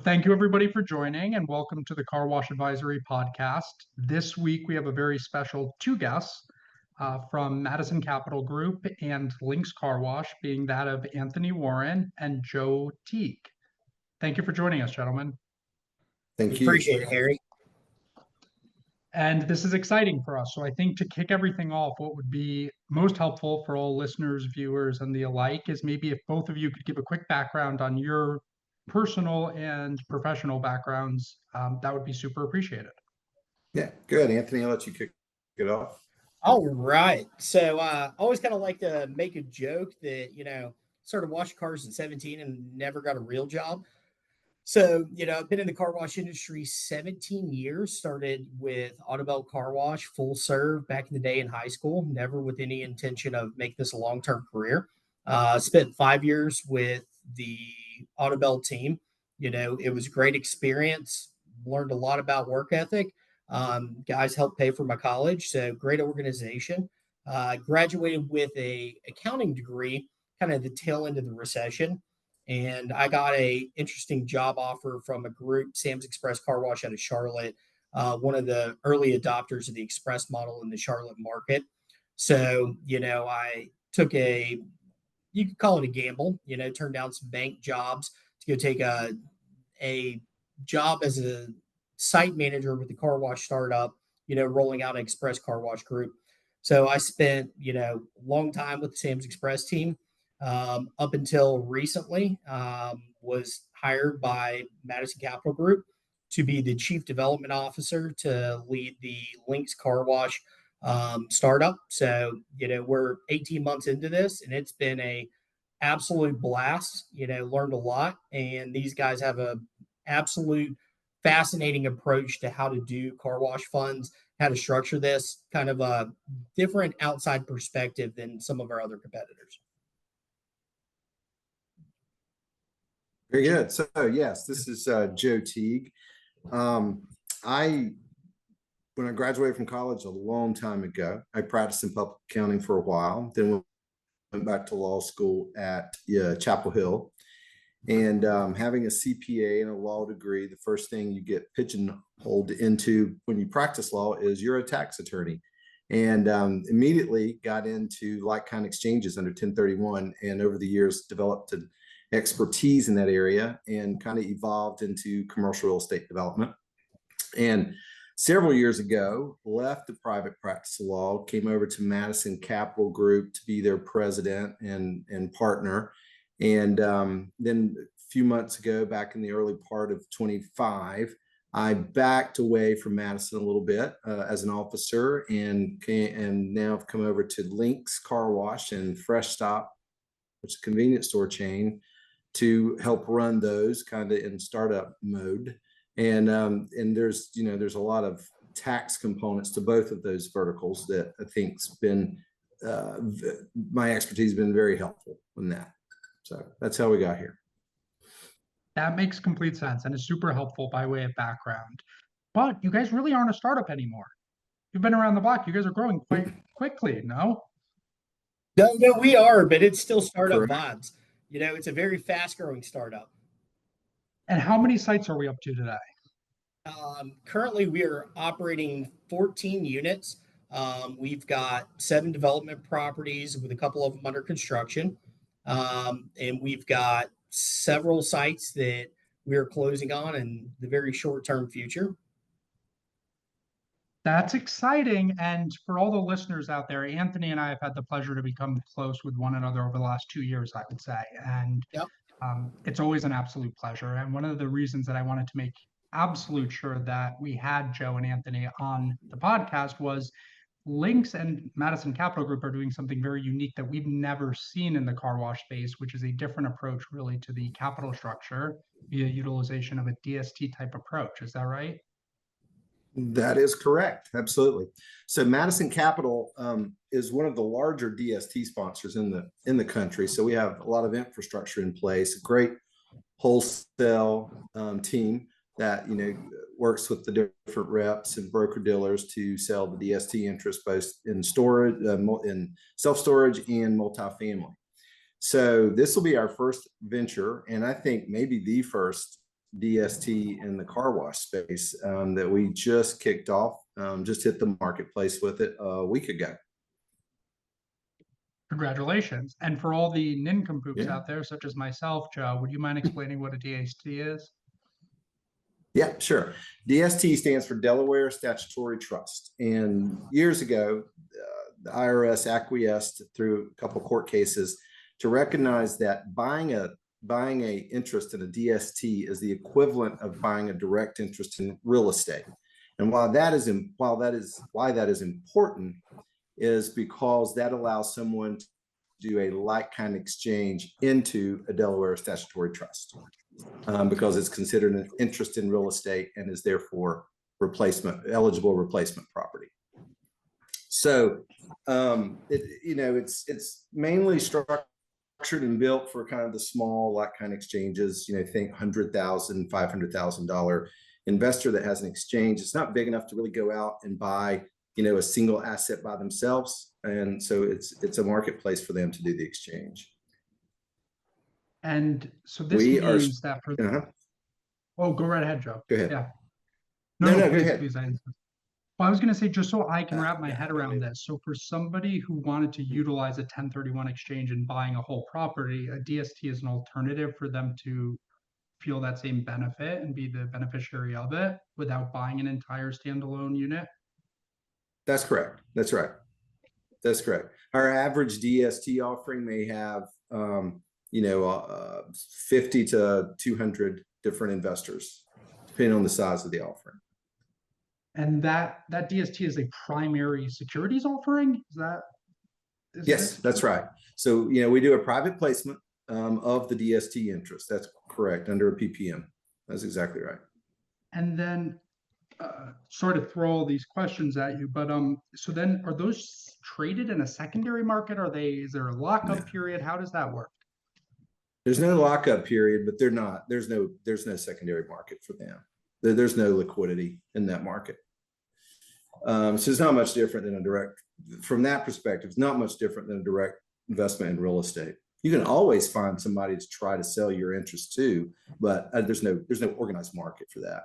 Thank you, everybody, for joining, and welcome to the Car Wash Advisory Podcast. This week, we have a very special two guests from Madison Capital Group and Lynx Car Wash, being that of Anthony Warren and Joe Teague. Thank you for joining us, gentlemen. Thank you. Appreciate it, Harry. And this is exciting for us. So I think to kick everything off, what would be most helpful for all listeners, viewers, and the alike is maybe if both of you could give a quick background on your personal and professional backgrounds, that would be super appreciated. Yeah, good. Anthony, I'll let you kick it off. All right. So I always kind of like to make a joke that, started washing cars at 17 and never got a real job. So, I've been in the car wash industry 17 years, started with Autobell Car Wash, full serve back in the day in high school, never with any intention of making this a long-term career. Spent 5 years with the Autobell team. It was a great experience, learned a lot about work ethic. Guys helped pay for my college, so great organization. Graduated with a accounting degree, kind of the tail end of the recession. And I got a interesting job offer from a group, Sam's Express Car Wash out of Charlotte, one of the early adopters of the express model in the Charlotte market. So, I took you could call it a gamble, turned down some bank jobs to go take a job as a site manager with the car wash startup, rolling out an express car wash group. So I spent, a long time with the Sam's Express team. Up until recently, was hired by Madison Capital Group to be the chief development officer to lead the Lynx Car Wash startup. So, we're 18 months into this, and it's been a absolute blast. Learned a lot, and these guys have a absolute fascinating approach to how to do car wash funds, how to structure this, kind of a different outside perspective than some of our other competitors. Very good. So yes, this is Joe Teague. When I graduated from college a long time ago, I practiced in public accounting for a while, then went back to law school at Chapel Hill. And having a CPA and a law degree, the first thing you get pigeonholed into when you practice law is you're a tax attorney. And immediately got into like-kind exchanges under 1031, and over the years developed an expertise in that area and kind of evolved into commercial real estate development. And several years ago, left the private practice of law, came over to Madison Capital Group to be their president and partner. And then a few months ago, back in the early part of 25, I backed away from Madison a little bit as an officer, and now I've come over to Lynx Car Wash and Fresh Stop, which is a convenience store chain, to help run those kind of in startup mode. And there's a lot of tax components to both of those verticals that I think's been my expertise has been very helpful in that. So that's how we got here. That makes complete sense and is super helpful by way of background. But you guys really aren't a startup anymore. You've been around the block. You guys are growing quite quickly, no? No, we are, but it's still startup Correct. vibes. It's a very fast-growing startup. And how many sites are we up to today? Currently, we are operating 14 units. We've got 7 development properties with a couple of them under construction. And we've got several sites that we are closing on in the very short-term future. That's exciting. And for all the listeners out there, Anthony and I have had the pleasure to become close with one another over the last 2 years, I would say. And Yep. It's always an absolute pleasure. And one of the reasons that I wanted to make absolute sure that we had Joe and Anthony on the podcast was Lynx and Madison Capital Group are doing something very unique that we've never seen in the car wash space, which is a different approach really to the capital structure via utilization of a DST type approach. Is that right? That is correct. Absolutely. So Madison Capital is one of the larger DST sponsors in the country. So we have a lot of infrastructure in place, a great wholesale team that works with the different reps and broker dealers to sell the DST interest both in storage, in self-storage and multifamily. So this will be our first venture, and I think maybe the first DST in the car wash space that we just kicked off, just hit the marketplace with it a week ago. Congratulations. And for all the nincompoops Yeah. out there, such as myself, Joe, would you mind explaining what a DST is? Yeah, sure. DST stands for Delaware Statutory Trust. And years ago, the IRS acquiesced through a couple court cases to recognize that buying a interest in a DST is the equivalent of buying a direct interest in real estate. And why that is important is because that allows someone to do a like-kind exchange into a Delaware statutory trust, because it's considered an interest in real estate and is therefore eligible replacement property. So it's mainly structured and built for kind of the small like-kind exchanges. Think $100,000, $500,000 investor that has an exchange. It's not big enough to really go out and buy a single asset by themselves, and so it's a marketplace for them to do the exchange. And so this means that for oh, go right ahead, Joe. Go ahead. Yeah. No, Please, go ahead. please. Well, I was going to say, just so I can wrap my head around this. So for somebody who wanted to utilize a 1031 exchange in buying a whole property, a DST is an alternative for them to feel that same benefit and be the beneficiary of it without buying an entire standalone unit. That's correct. That's right. That's correct. Our average DST offering may have 50 to 200 different investors, depending on the size of the offering. And that DST is a primary securities offering? Yes, that's right. So, we do a private placement of the DST interest. That's correct, under a PPM. That's exactly right. And then, sorry to throw all these questions at you, but so then are those traded in a secondary market? Is there a lockup period? How does that work? There's no lockup period, but there's no secondary market for them. There's no liquidity in that market. So it's not much different than from that perspective, it's not much different than a direct investment in real estate. You can always find somebody to try to sell your interest to, but there's no organized market for that.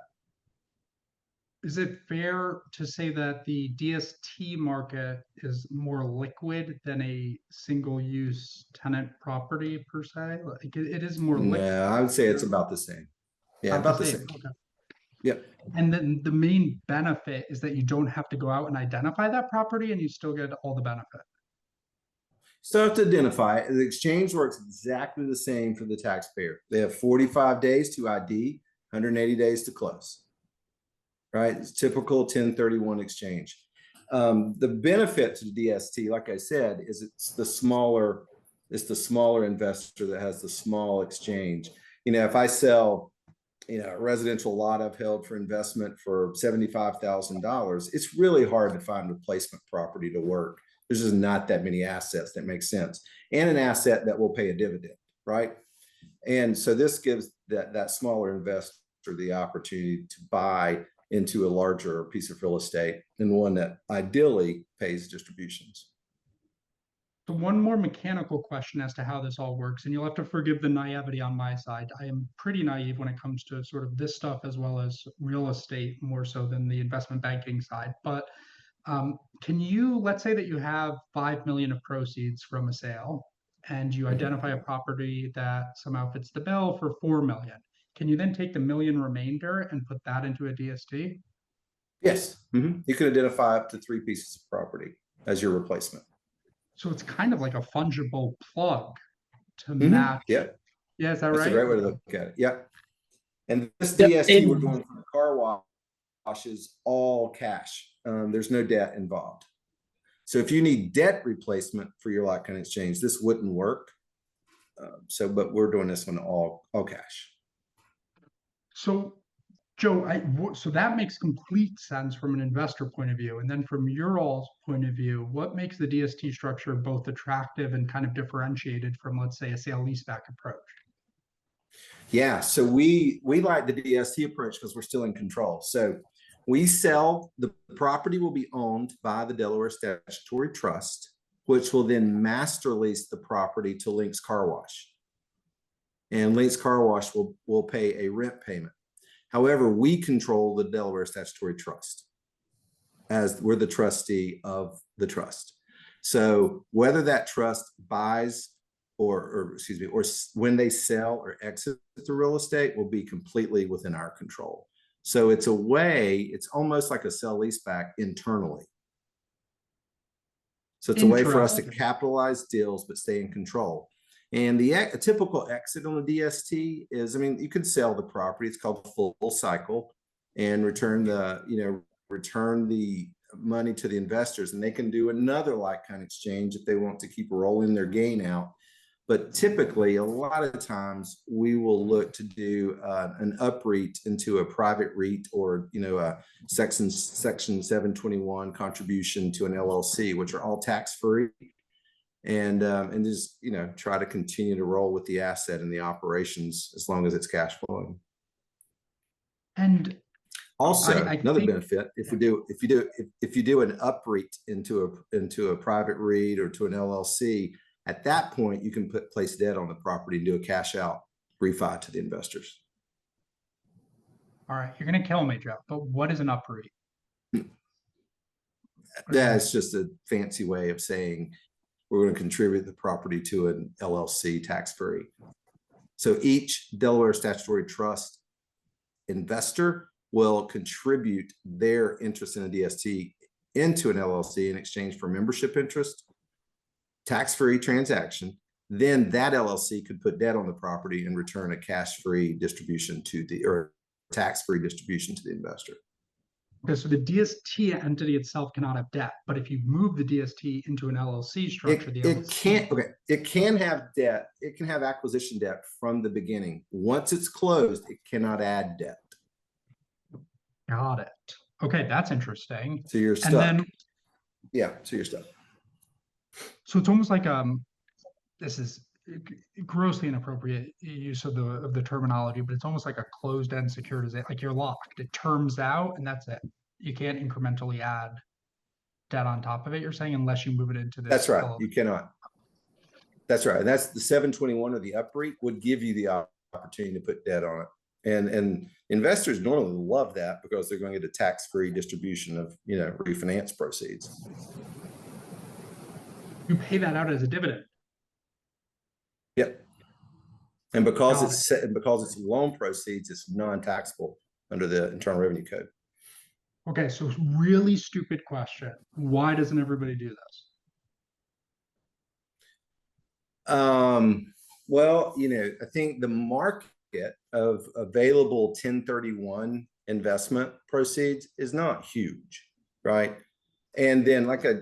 Is it fair to say that the DST market is more liquid than a single-use tenant property per se? Like it is more liquid. Yeah, I would say it's about the same. Yeah, about the same. Okay. Yep. And then the main benefit is that you don't have to go out and identify that property, and you still get all the benefit. So have to identify it. The exchange works exactly the same for the taxpayer. They have 45 days to ID, 180 days to close. Right? It's typical 1031 exchange. The benefit to the DST, like I said, is it's the smaller investor that has the small exchange. If I sell a residential lot I've held for investment for $75,000, it's really hard to find replacement property to work. There's just not that many assets that make sense, and an asset that will pay a dividend, right? And so this gives that smaller investor the opportunity to buy into a larger piece of real estate, and one that ideally pays distributions. So one more mechanical question as to how this all works, and you'll have to forgive the naivety on my side. I am pretty naive when it comes to sort of this stuff, as well as real estate, more so than the investment banking side. But let's say that you have 5 million of proceeds from a sale, and you identify a property that somehow fits the bill for 4 million. Can you then take the million remainder and put that into a DST? Yes. You can identify up to 3 pieces of property as your replacement. So it's kind of like a fungible plug to match. Yeah. Yeah, is that right? That's a great way to look at it. Yep. And this DST we're doing for the car wash is all cash. There's no debt involved. So if you need debt replacement for your lot kind of exchange, this wouldn't work. But we're doing this one all cash. So, Joe, so that makes complete sense from an investor point of view. And then from your all's point of view, what makes the DST structure both attractive and kind of differentiated from, let's say, a sale leaseback approach? Yeah, so we like the DST approach because we're still in control. So we sell, the property will be owned by the Delaware Statutory Trust, which will then master lease the property to Link's Car Wash. And Link's Car Wash will pay a rent payment However, we control the Delaware Statutory Trust as we're the trustee of the trust. So whether that trust buys or excuse me, or when they sell or exit the real estate will be completely within our control. So it's a way, it's almost like a sell leaseback internally. So it's a way for us to capitalize deals, but stay in control. And a typical exit on a DST is, I mean, you can sell the property. It's called full cycle, and return the money to the investors, and they can do another like-kind exchange if they want to keep rolling their gain out. But typically, a lot of times, we will look to do an UPREIT into a private REIT, or a section 721 contribution to an LLC, which are all tax-free, and just try to continue to roll with the asset and the operations as long as it's cash flowing. And also, another benefit, if you do an UPREIT into a private REIT or to an LLC, at that point you can place debt on the property and do a cash out refi to the investors. All right, you're gonna kill me, Jeff. But what is an UPREIT? That's just a fancy way of saying we're going to contribute the property to an LLC tax-free. So each Delaware Statutory Trust investor will contribute their interest in a DST into an LLC in exchange for membership interest, tax-free transaction. Then that LLC could put debt on the property and return a cash-free distribution or tax-free distribution to the investor. Okay, so the DST entity itself cannot have debt, but if you move the DST into an LLC structure, it can have debt. It can have acquisition debt from the beginning. Once it's closed, it cannot add debt. Got it. Okay, that's interesting. So you're stuck. And then, so you're stuck. So it's almost like this is grossly inappropriate use of the terminology, but it's almost like a closed-end securitization. Like, you're locked. It terms out, and that's it. You can't incrementally add debt on top of it, you're saying, unless you move it into this. That's right. You cannot. That's right. And that's the 721 or the UPREIT would give you the opportunity to put debt on it. And investors normally love that because they're going to get a tax-free distribution of refinance proceeds. You pay that out as a dividend. Yep. And because it's loan proceeds, it's non-taxable under the Internal Revenue Code. Okay, so really stupid question. Why doesn't everybody do this? Well, I think the market of available 1031 investment proceeds is not huge, right? And then, like I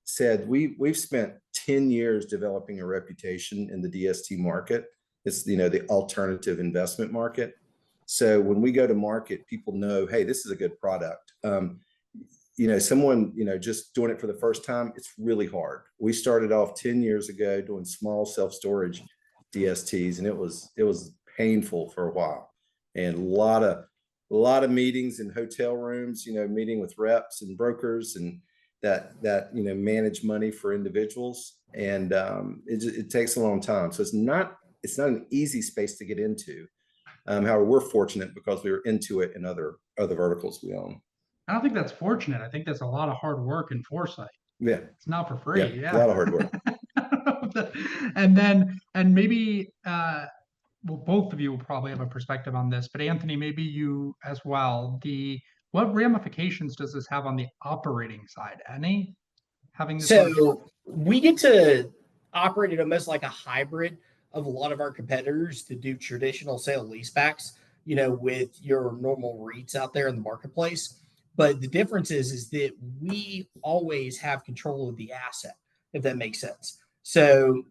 said, we've spent 10 years developing a reputation in the DST market. It's the alternative investment market. So when we go to market, people know, hey, this is a good product. Someone just doing it for the first time, it's really hard. We started off 10 years ago doing small self-storage DSTs, and it was painful for a while, and a lot of meetings in hotel rooms, meeting with reps and brokers and that manage money for individuals, and it takes a long time. So it's not an easy space to get into. However, we're fortunate because we were into it in other verticals we own. I don't think that's fortunate. I think that's a lot of hard work and foresight. Yeah, it's not for free. Yeah. A lot of hard work. and maybe well, both of you will probably have a perspective on this, but Anthony, maybe you as well. What ramifications does this have on the operating side? Any? Having this we get to operate it almost like a hybrid of a lot of our competitors to do traditional sale leasebacks, with your normal REITs out there in the marketplace. But the difference is that we always have control of the asset, if that makes sense. So,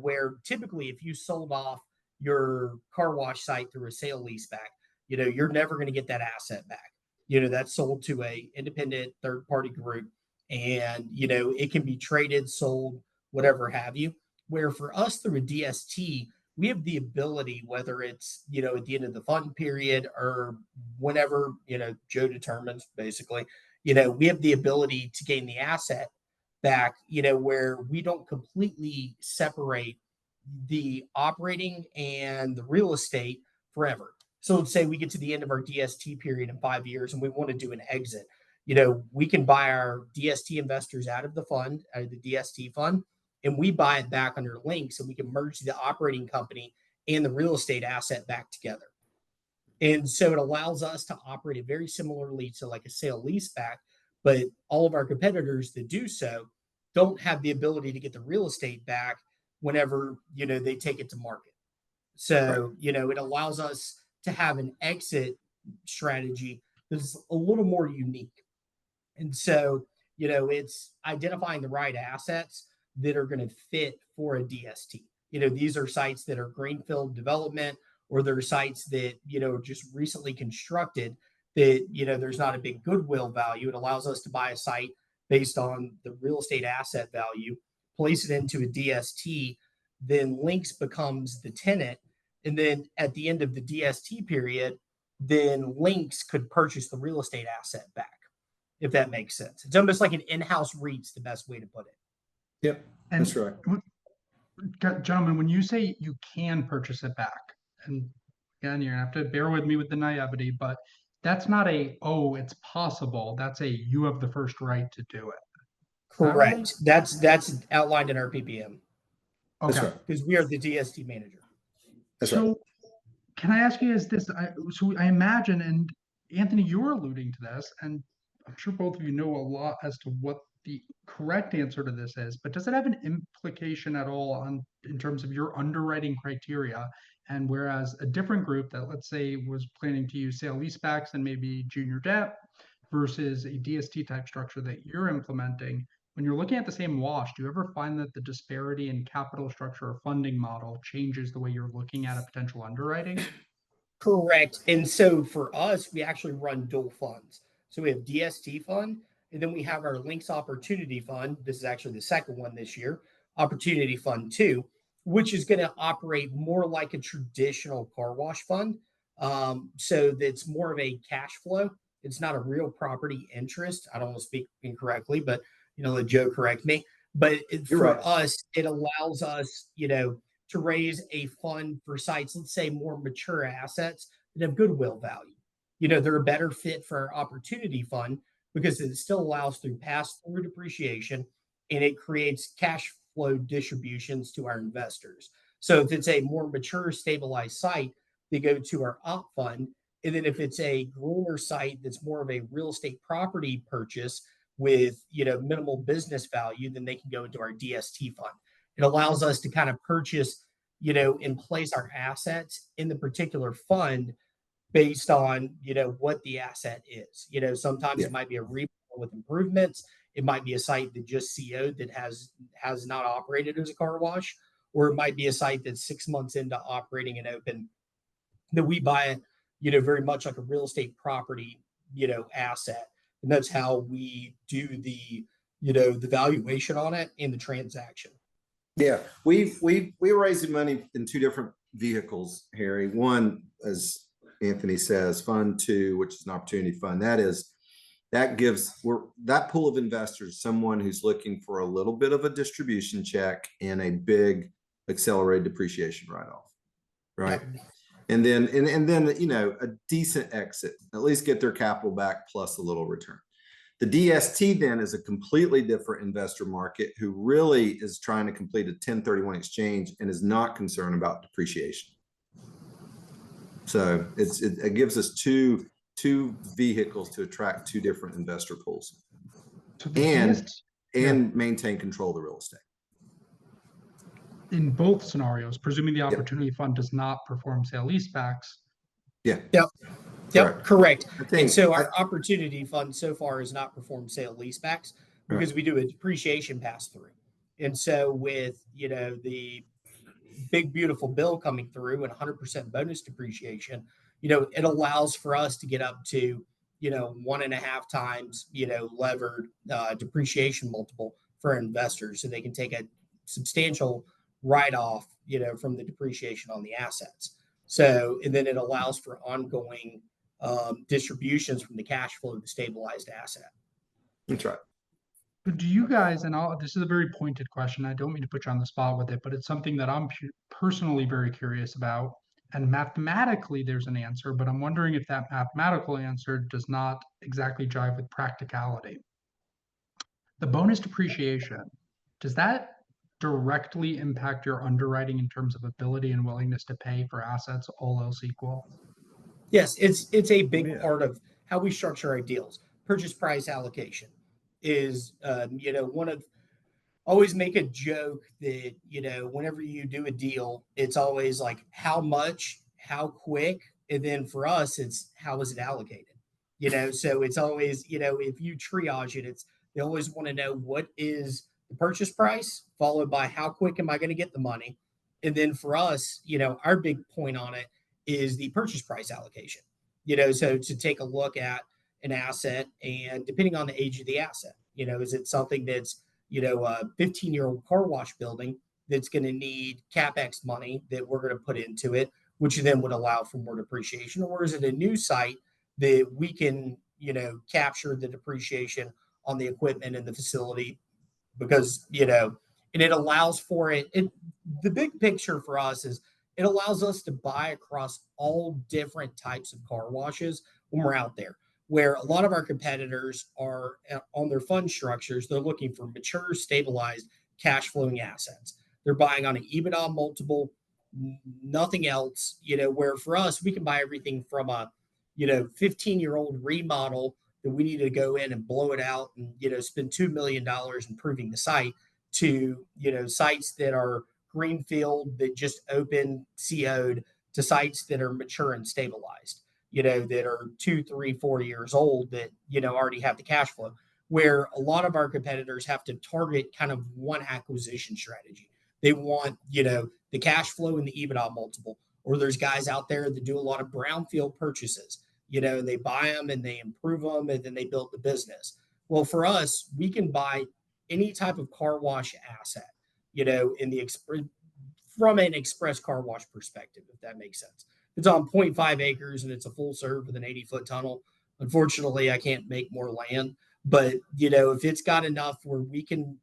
where typically if you sold off your car wash site through a sale leaseback, you're never going to get that asset back. That's sold to a independent third party group, and it can be traded, sold, whatever have you. Where for us through a DST, we have the ability, whether it's at the end of the fund period or whenever Joe determines, basically, we have the ability to gain the asset back, where we don't completely separate the operating and the real estate forever. So let's say we get to the end of our DST period in 5 years and we want to do an exit. We can buy our DST investors out of the fund, out of the DST fund, and we buy it back under links, and we can merge the operating company and the real estate asset back together. And so it allows us to operate it very similarly to like a sale leaseback, but all of our competitors that do so don't have the ability to get the real estate back whenever, they take it to market. So, it allows us to have an exit strategy that's a little more unique. And so, it's identifying the right assets that are going to fit for a DST. These are sites that are greenfield development, or they're sites that, are just recently constructed that, there's not a big goodwill value. It allows us to buy a site based on the real estate asset value, place it into a DST, then Links becomes the tenant. And then at the end of the DST period, then Links could purchase the real estate asset back, if that makes sense. It's almost like an in-house REIT's the best way to put it. Yep, that's right. Gentlemen, when you say you can purchase it back, and again, you're gonna have to bear with me with the naivety, but that's not it's possible. That's you have the first right to do it. Correct. That's outlined in our PPM. Okay. Right. Because we are the DST manager. That's right. Can I ask you, so I imagine, and Anthony, you're alluding to this, and I'm sure both of you know a lot as to what the correct answer to this is, but does it have an implication at all in terms of your underwriting criteria? And whereas a different group that, let's say, was planning to use sale leasebacks and maybe junior debt versus a DST type structure that you're implementing, when you're looking at the same wash, do you ever find that the disparity in capital structure or funding model changes the way you're looking at a potential underwriting? Correct. And so for us, we actually run dual funds. So we have DST fund, and then we have our Links Opportunity Fund. This is actually the second one this year, Opportunity Fund 2, which is going to operate more like a traditional car wash fund. So that's more of a cash flow. It's not a real property interest. I don't want to speak incorrectly, but let Joe correct me. But for us, it allows us, to raise a fund for sites, let's say more mature assets that have goodwill value. They're a better fit for our opportunity fund because it still allows through pass-through depreciation, and it creates cash flow distributions to our investors. So if it's a more mature, stabilized site, they go to our op fund. And then if it's a greener site that's more of a real estate property purchase with, minimal business value, then they can go into our DST fund. It allows us to kind of purchase, and place our assets in the particular fund based on, what the asset is. Sometimes it might be a remodel with improvements. It might be a site that just CO'd that has not operated as a car wash, or it might be a site that's 6 months into operating and open that we buy, very much like a real estate property, asset. And that's how we do the valuation on it in the transaction. Yeah, we're raising money in two different vehicles, Harry. One, as Anthony says, Fund 2, which is an opportunity fund. That gives that pool of investors someone who's looking for a little bit of a distribution check and a big accelerated depreciation write-off, right? Yeah. And then a decent exit, at least get their capital back plus a little return. The DST then is a completely different investor market who really is trying to complete a 1031 exchange and is not concerned about depreciation. So it gives us two vehicles to attract two different investor pools and maintain control of the real estate. In both scenarios, presuming the opportunity fund does not perform sale leasebacks. Yeah. Yep, correct. And so our opportunity fund so far has not performed sale leasebacks because we do a depreciation pass through. And so with, the big, beautiful bill coming through and 100% bonus depreciation, it allows for us to get up to, 1.5 times, levered depreciation multiple for our investors. So they can take a substantial write-off, from the depreciation on the assets. So, and then it allows for ongoing distributions from the cash flow of the stabilized asset. That's right. But do you guys, and this is a very pointed question, I don't mean to put you on the spot with it, but it's something that I'm personally very curious about. And mathematically, there's an answer, but I'm wondering if that mathematical answer does not exactly jive with practicality. The bonus depreciation, does that directly impact your underwriting in terms of ability and willingness to pay for assets, all else equal? Yes, it's a big Yeah. part of how we structure our deals. Purchase price allocation is, one of always make a joke that, whenever you do a deal, it's always like how much, how quick, and then for us, it's how is it allocated. So it's always, if you triage it, it's they always want to know what is the purchase price, followed by how quick am I going to get the money, and then for us, our big point on it is the purchase price allocation. So to take a look at an asset and depending on the age of the asset, is it something that's a 15-year-old car wash building that's going to need CapEx money that we're going to put into it, which then would allow for more depreciation? Or is it a new site that we can, capture the depreciation on the equipment and the facility because, and it allows for it. The big picture for us is it allows us to buy across all different types of car washes when we're out there where a lot of our competitors are on their fund structures. They're looking for mature, stabilized, cash flowing assets. They're buying on an EBITDA multiple, nothing else, where for us, we can buy everything from a, 15-year-old remodel that we need to go in and blow it out and, spend $2 million improving the site to, sites that are greenfield that just open, CO'd to sites that are mature and stabilized, that are 2, 3, 4 years old that, already have the cash flow, where a lot of our competitors have to target kind of one acquisition strategy. They want, the cash flow and the EBITDA multiple, or there's guys out there that do a lot of brownfield purchases, they buy them and they improve them and then they build the business. Well, for us, we can buy any type of car wash asset, in the from an express car wash perspective, if that makes sense. It's on 0.5 acres and it's a full serve with an 80-foot tunnel. Unfortunately, I can't make more land, but if it's got enough where we can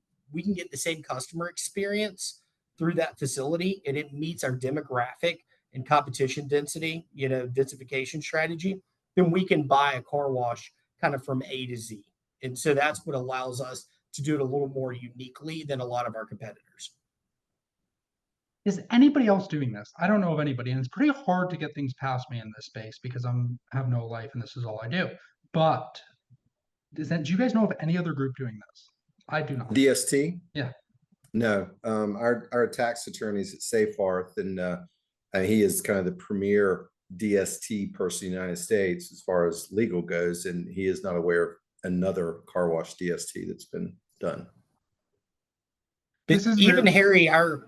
get the same customer experience through that facility and it meets our demographic and competition density, densification strategy, then we can buy a car wash kind of from A to Z. And so that's what allows us to do it a little more uniquely than a lot of our competitors. Is anybody else doing this? I don't know of anybody, and it's pretty hard to get things past me in this space because have no life and this is all I do. But do you guys know of any other group doing this? I do not. DST? Yeah. No. Our tax attorney's at Safefarth, and he is kind of the premier DST person in the United States as far as legal goes, and he is not aware of another car wash DST that's been done. This is even Harry, our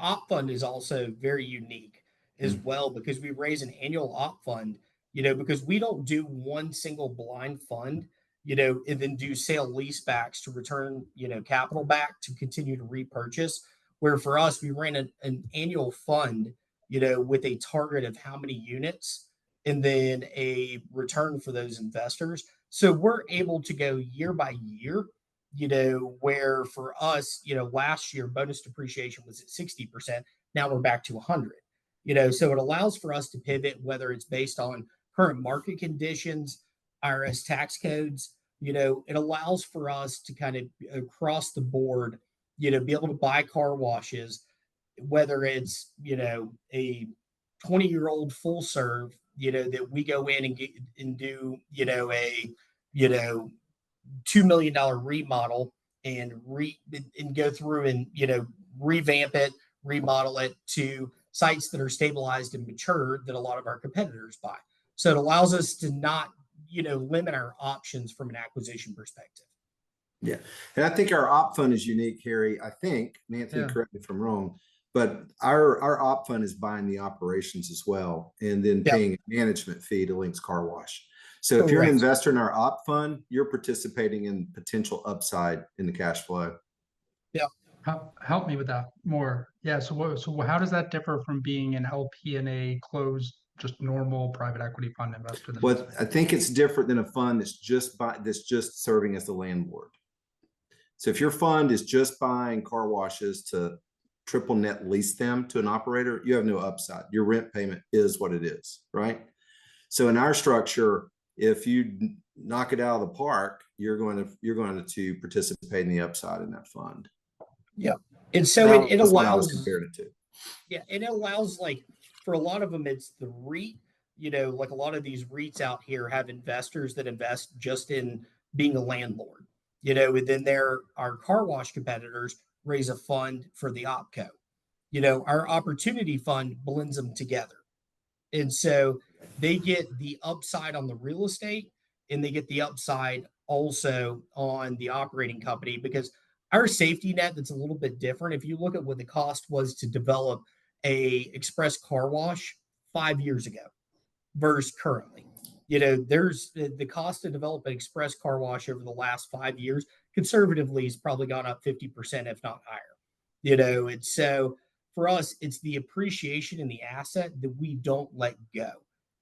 op fund is also very unique as well because we raise an annual op fund, because we don't do one single blind fund, and then do sale leasebacks to return, capital back to continue to repurchase. Where for us, we ran an annual fund, with a target of how many units and then a return for those investors. So we're able to go year by year, where for us, last year bonus depreciation was at 60%. Now we're back to 100, so it allows for us to pivot, whether it's based on current market conditions, IRS tax codes, it allows for us to kind of across the board, be able to buy car washes, whether it's, a 20-year-old full serve, that we go in and do, a, $2 million remodel and go through and revamp it, remodel it to sites that are stabilized and mature that a lot of our competitors buy. So it allows us to not limit our options from an acquisition perspective. Yeah, and I think our op fund is unique, Harry. I think, Anthony, correct me if I'm wrong, but our op fund is buying the operations as well and then paying a management fee to Link's Car Wash. So if you're an investor in our op fund, you're participating in potential upside in the cash flow. Yeah. Help me with that more. Yeah. So how does that differ from being an LP in a closed, just normal private equity fund investor? Well, I think it's different than a fund that's just serving as the landlord. So if your fund is just buying car washes to triple net lease them to an operator, you have no upside. Your rent payment is what it is, right? So in our structure, if you knock it out of the park, you're going to participate in the upside in that fund. Yeah. And so it That's what I was allows, comparing it to. yeah, and it allows, like, for a lot of them, it's the REIT, like a lot of these REITs out here have investors that invest just in being a landlord, and then our car wash competitors raise a fund for the OpCo. Our opportunity fund blends them together. And so they get the upside on the real estate and they get the upside also on the operating company, because our safety net, that's a little bit different. If you look at what the cost was to develop a express car wash 5 years ago versus currently, there's the cost to develop an express car wash over the last 5 years conservatively has probably gone up 50%, if not higher. And so for us, it's the appreciation in the asset that we don't let go,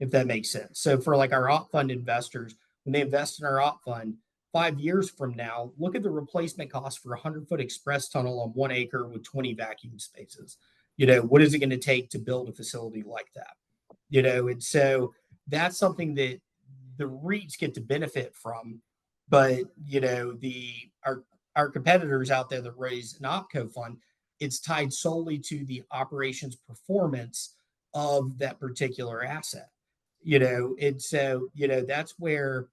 if that makes sense. So for like our op fund investors, when they invest in our op fund, 5 years from now, look at the replacement cost for a 100-foot express tunnel on 1 acre with 20 vacuum spaces. What is it going to take to build a facility like that? And so that's something that the REITs get to benefit from. But, our competitors out there that raise an OpCo fund, it's tied solely to the operations performance of that particular asset. And so, that's where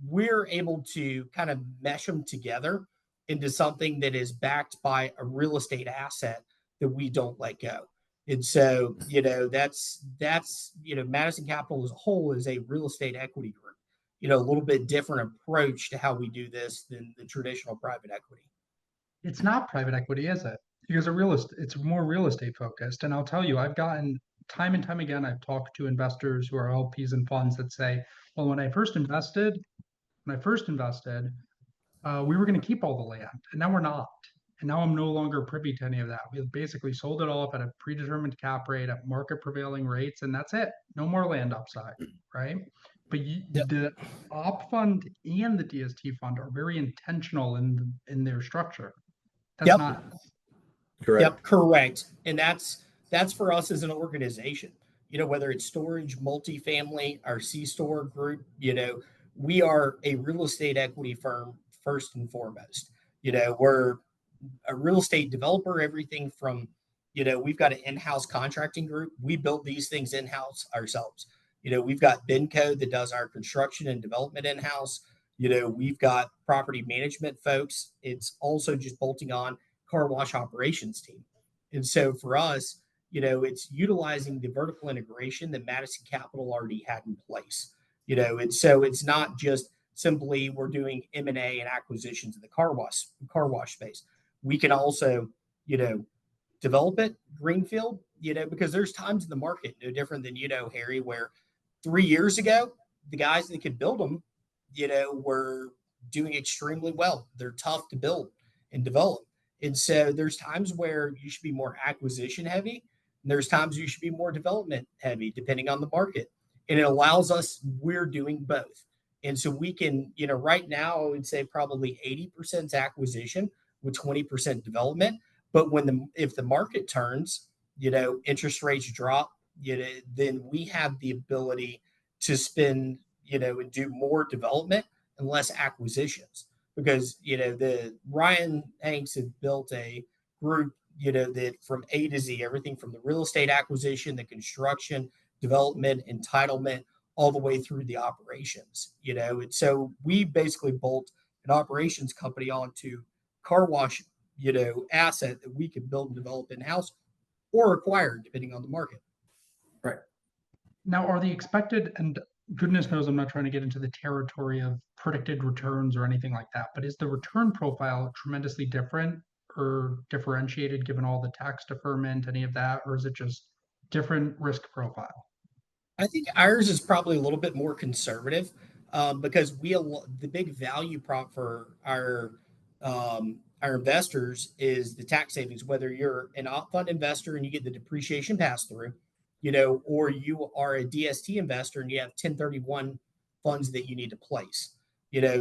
we're able to kind of mesh them together into something that is backed by a real estate asset that we don't let go. And so, that's Madison Capital as a whole is a real estate equity group. A little bit different approach to how we do this than the traditional private equity. It's not private equity, is it? Because it's more real estate focused. And I'll tell you, I've gotten time and time again, I've talked to investors who are LPs and funds that say, well, when I first invested, we were going to keep all the land, and now we're not. And now I'm no longer privy to any of that. We basically sold it off at a predetermined cap rate at market prevailing rates, and that's it. No more land upside, right? But the op fund and the DST fund are very intentional in their structure. That's Yep. not Correct. Yep, correct. And that's for us as an organization. Whether it's storage, multifamily, our C-store group, we are a real estate equity firm first and foremost. We're a real estate developer, everything from, we've got an in-house contracting group. We build these things in-house ourselves. We've got Benco that does our construction and development in-house. We've got property management folks. It's also just bolting on car wash operations team. And so for us, it's utilizing the vertical integration that Madison Capital already had in place. And so it's not just simply we're doing M&A and acquisitions in the car wash space. We can also, develop it greenfield, because there's times in the market, no different than, Harry, where 3 years ago, the guys that could build them, were doing extremely well. They're tough to build and develop. And so there's times where you should be more acquisition heavy. And there's times you should be more development heavy, depending on the market. And it allows us, we're doing both. And so we can, right now, I would say probably 80% acquisition with 20% development. But if the market turns, interest rates drop, then we have the ability to spend, and do more development and less acquisitions. Because, the Ryan Hanks have built a group, that from A to Z, everything from the real estate acquisition, the construction, development, entitlement, all the way through the operations, And so we basically bolt an operations company onto car wash, asset that we can build and develop in-house or acquire, depending on the market. Right. Now, are the expected, and goodness knows I'm not trying to get into the territory of predicted returns or anything like that, but is the return profile tremendously different or differentiated given all the tax deferment, any of that, or is it just different risk profile? I think ours is probably a little bit more conservative, because the big value prop for our investors is the tax savings. Whether you're an op fund investor and you get the depreciation pass through, or you are a DST investor and you have 1031 funds that you need to place.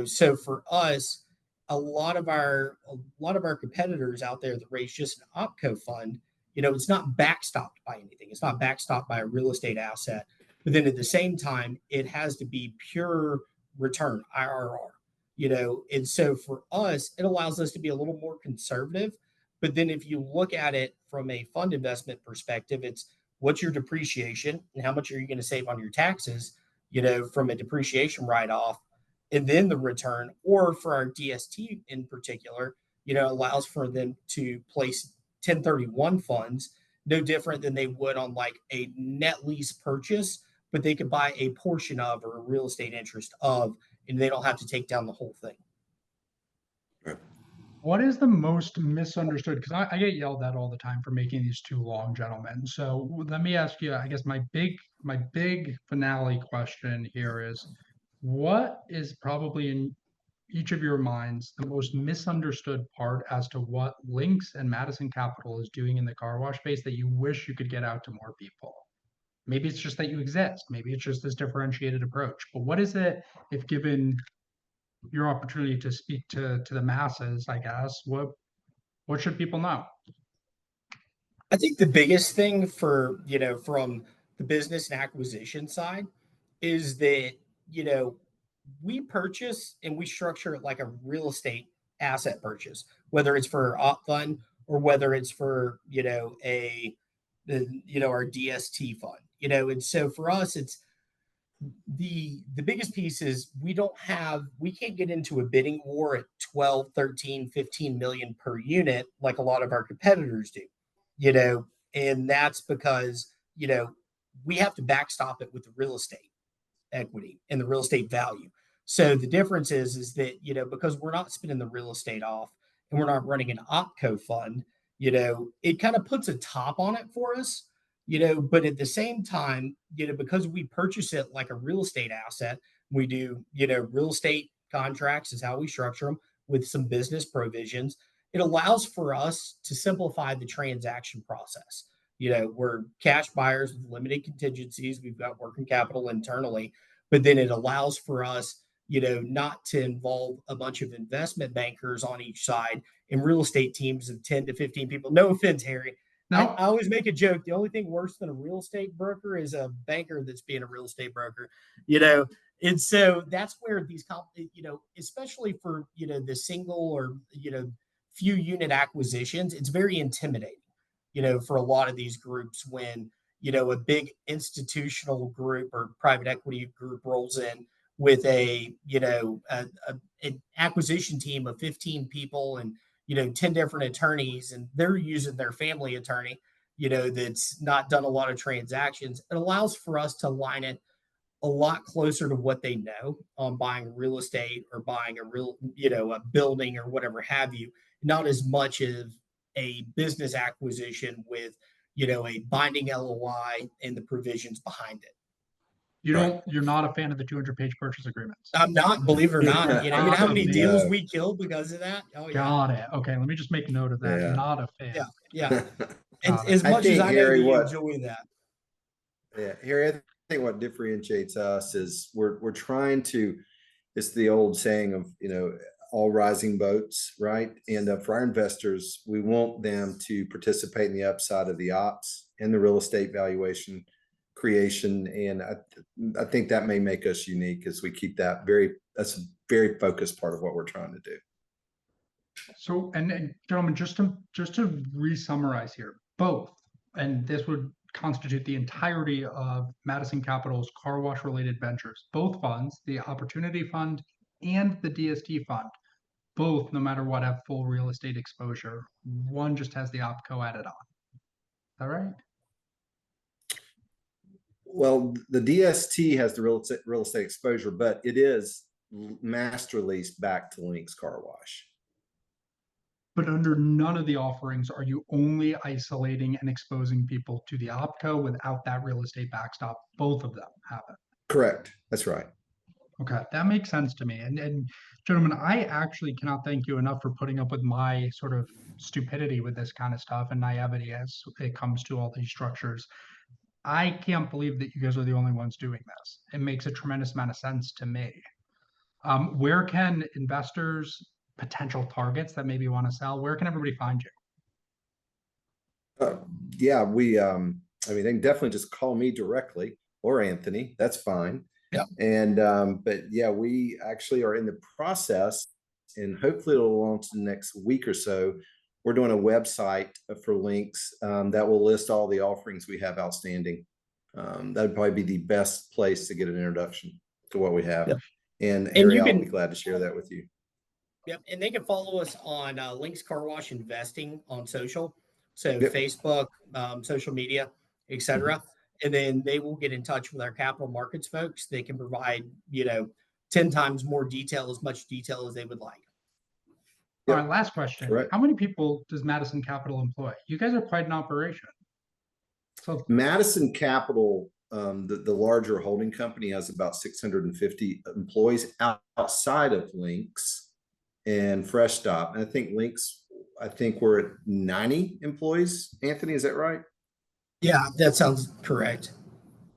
So for us, a lot of our competitors out there that raise just an opco fund, it's not backstopped by anything. It's not backstopped by a real estate asset. But then at the same time, it has to be pure return, IRR. And so for us, it allows us to be a little more conservative. But then if you look at it from a fund investment perspective, it's what's your depreciation and how much are you going to save on your taxes, from a depreciation write-off, and then the return. Or for our DST in particular, allows for them to place 1031 funds, no different than they would on like a net lease purchase, but they could buy a portion of or a real estate interest of, and they don't have to take down the whole thing. What is the most misunderstood? Because I get yelled at all the time for making these too long, gentlemen. So let me ask you, I guess my big finale question here is, what is probably in each of your minds the most misunderstood part as to what Lynx and Madison Capital is doing in the car wash space that you wish you could get out to more people? Maybe it's just that you exist. Maybe it's just this differentiated approach. But what is it, if given your opportunity to speak to the masses, I guess, what should people know? I think the biggest thing from the business and acquisition side is that, we purchase and we structure it like a real estate asset purchase, whether it's for op fund or whether it's for, our DST fund, and so for us, it's the biggest piece is we can't get into a bidding war at 12, 13, 15 million per unit like a lot of our competitors do, and that's because, we have to backstop it with the real estate equity and the real estate value. So the difference is that, because we're not spinning the real estate off and we're not running an opco fund, it kind of puts a top on it for us, but at the same time, because we purchase it like a real estate asset, we do, real estate contracts is how we structure them with some business provisions. It allows for us to simplify the transaction process. We're cash buyers with limited contingencies. We've got working capital internally, but then it allows for us, not to involve a bunch of investment bankers on each side and real estate teams of 10 to 15 people. No offense, Harry. I No, always make a joke. The only thing worse than a real estate broker is a banker that's being a real estate broker, and so that's where these, especially for, the single or, few unit acquisitions, it's very intimidating, for a lot of these groups when, a big institutional group or private equity group rolls in with an acquisition team of 15 people and, 10 different attorneys, and they're using their family attorney, that's not done a lot of transactions. It allows for us to line it a lot closer to what they know on buying real estate or buying a building or whatever have you, not as much of a business acquisition with, a binding LOI and the provisions behind it. you're not a fan of the 200-page purchase agreements. I'm not, believe it or not. You know how many Man. deals we killed because of that? Oh yeah. Got it. Okay, let me just make note of that. Yeah. Not a fan. Yeah. Yeah. Got it. As I much as think, I know Harry, that you what enjoy that. Yeah, Harry, I think what differentiates us is we're trying to, it's the old saying of, all rising boats, right? And for our investors, we want them to participate in the upside of the ops and the real estate valuation creation. And I think that may make us unique as we keep that's a very focused part of what we're trying to do. So, and gentlemen, just to re-summarize here, both, and this would constitute the entirety of Madison Capital's car wash related ventures, both funds, the Opportunity Fund and the DST Fund, both, no matter what, have full real estate exposure. One just has the OpCo added on. Is that right? Well, the DST has the real estate exposure, but it is master leased back to Lynx Car Wash. But under none of the offerings are you only isolating and exposing people to the OpCo without that real estate backstop. Both of them have it. Correct. That's right. Okay, that makes sense to me. And gentlemen, I actually cannot thank you enough for putting up with my sort of stupidity with this kind of stuff and naivety as it comes to all these structures. I can't believe that you guys are the only ones doing this. It makes a tremendous amount of sense to me. Where can investors potential targets that maybe want to sell, where can everybody find you? Yeah, I mean, they can definitely just call me directly or Anthony. That's fine. Yeah. And, but yeah, we actually are in the process, and hopefully it'll launch in the next week or so. We're doing a website for links that will list all the offerings we have outstanding. That'd probably be the best place to get an introduction to what we have. Yep. And And Harry, you I'll can- be glad to share that with you. Yep, and they can follow us on Links Car Wash Investing on social, so Yep. Facebook, social media, etc. And then they will get in touch with our capital markets folks. They can provide 10 times more detail, as much detail as they would like. All Yep. right, last question. Correct. How many people does Madison Capital employ? You guys are quite an operation. So Madison Capital, the larger holding company, has about 650 employees outside of Links and Fresh Stop. And I think Links, we're at 90 employees. Anthony, is that right? Yeah, that sounds correct.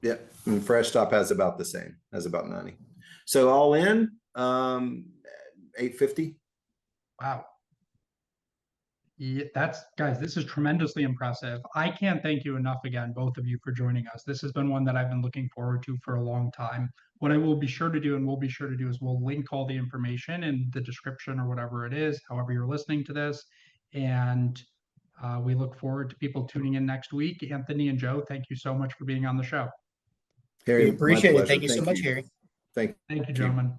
Yeah. And Fresh Stop has about the same, has about 90. So all in, 850. wow. Yeah, guys, this is tremendously impressive. I can't thank you enough again, both of you, for joining us. This has been one that I've been looking forward to for a long time. What I will be sure to do, and we'll be sure to do, is we'll link all the information in the description or whatever it is, however you're listening to this. And we look forward to people tuning in next week. Anthony and Joe, thank you so much for being on the show. Harry, We appreciate my it. pleasure. Thank you so much, Harry. Thank Thank you, you. gentlemen.